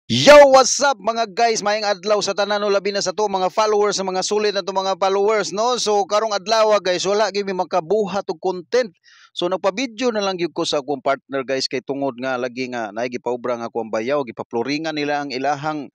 Yo, what's up mga guys? Maayong adlaw sa tanan no labi na sa to mga followers sa mga sulit na to mga followers no. So karong adlaw guys, wala gyud mi makabuhat og content. So nagpa-video na lang gyud ko sa akong partner guys kay tungod nga lagi nga naay gipaubra nga akong bayaw, gipaploringan nila ang ilahang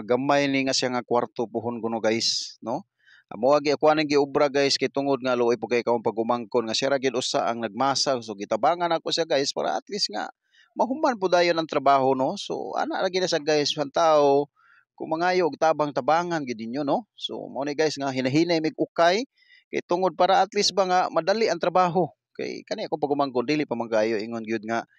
gamay ni nga siya nga kwarto puhon kuno guys no. Amo agi ako nang giubra guys kay tungod nga luoy po kay kaong pagumangkon nga siya ra gyud usa ang nagmasa. So gitabangan ako siya guys para at least nga mahuman po dayon ang trabaho no. So ana lagi na sa guys ang tao kung mangayo og tabang-tabangan gid ninyo no. So mo ni guys nga hinahinay mig ukay kay tungod para at least ba nga madali ang trabaho. Kay kani ako pagumangkon dili pa magayo ingon gyud nga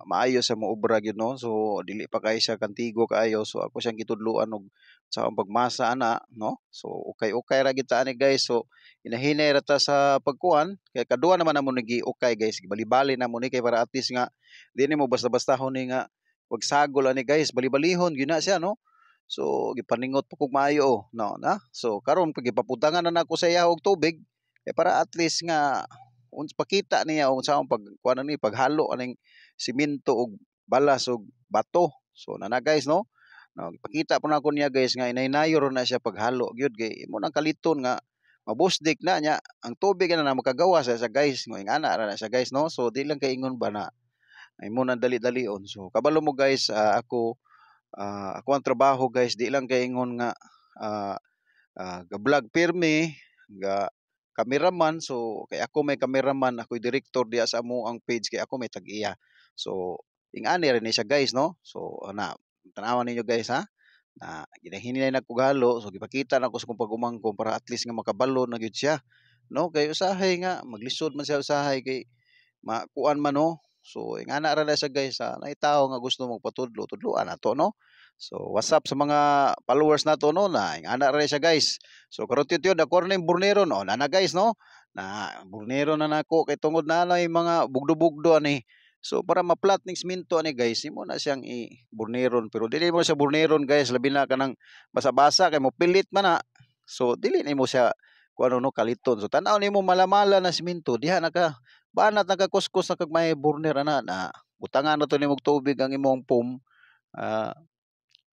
maayo sa moobra gyud no. So dili pa kay siya kantigo kaayo. So ako siyang gitudloan og sa akong pagmasa ana no. So ukay-ukay ra gid ta ani guys. So hinahinay ra ta sa pagkuan kay kadua naman namo ni ukay guys. Bali-bali na mo ni kay para at least nga dili mo basta-bastahon ni nga wag sagol ani guys. Bali-balihon gyud na siya no. So gipaningot pa kog maayo no na. So karon pag gipaputangan na nako sa iya og tubig kay para at least nga pakita niya og unsaon pag kuan ni paghalo aning semento og balas og bato. So na guys no. No, ipakita po na ko niya guys nga inaynayo ro na siya paghalo gyud kay imo nang kaliton nga mabusdik na niya ang tubig na makagawa sa guys ngo ingana ra na siya guys no. So di lang kay ingon ba na imo nang dali-dalion. So kabalo mo guys ako ang trabaho guys di lang kay ingon nga ah, ga-vlog pirmi ga cameraman. So kay ako may cameraman, ako'y director diya sa amo ang page kay ako may tag-iya. So ingani rin ni siya guys no. So na tanawan ninyo guys ha. Na ginahinay na ko galo so gipakita na ko sa kong pagumangkon para at least nga makabalo na gyud siya no. Kay usahay nga maglisod man siya usahay kay makuan man no. So ingana ra na siya guys ha. Nay tawo nga gusto magpatudlo tudloan nato no. So what's up sa mga followers nato no na ingana ra siya guys. So karon tiyod ako na yung burnero no na guys no. Na burnero na nako kay tungod na yung mga bugdo-bugdo ani. So para ma-flat ning semento ani guys, imo na siyang i-burneron pero dili mo siya burneron guys labi na kanang basa-basa kay mo pilit man na. So dili nimo siya kung ano no kaliton. So tan-aw nimo malamala na semento diha naka banat nakakuskos na kag may burner ana na butangan na to nimo og tubig ang imong foam. ah,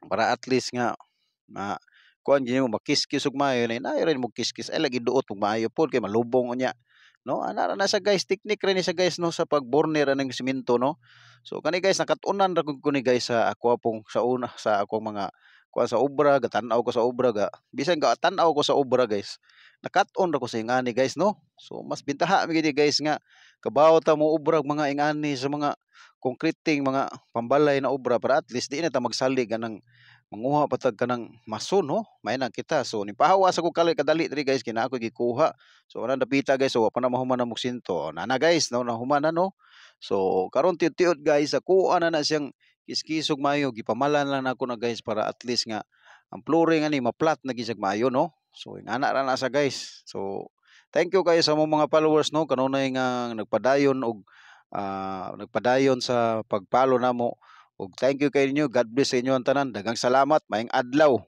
para at least nga ma kuan gyud mo makiskis ug maayo na inayo rin mo kiskis ay lagi duot ug maayo pod kay malubong unya no. Ana na sa guys technique rin ni sa guys no sa pagborner ng semento no. So kani guys nakatunan ra ko ni guys sa ako pong sa una sa akong mga kuan sa obra gatan-aw ko sa obra ga bisan ga tan-aw ko sa obra guys nakat-on ra ko sa ingani guys no. So mas bintaha mi gid guys nga kabaw ta mo obra mga ingani sa mga concreting mga pambalay na obra para at least di na ta magsalig kanang manguha patag kanang maso no. May nang kita so nipahawa sa ko kali kadali diri guys kina ako gikuha. So ana dapita guys so wa pa na mahuman na muksinto na guys no nahuman na no. So karon tiud-tiud guys ako ana na siyang kiskisog maayo gipamalan lang nako na guys para at least nga ang flooring ani ma-flat na gisag maayo no. So ingana ra na sa guys. So thank you kayo sa mga followers no kanunay nga nagpadayon og nagpadayon sa pagpalo namo. Ug thank you kay inyo. God bless sa inyo ang tanan. Daghang salamat. Maayong adlaw.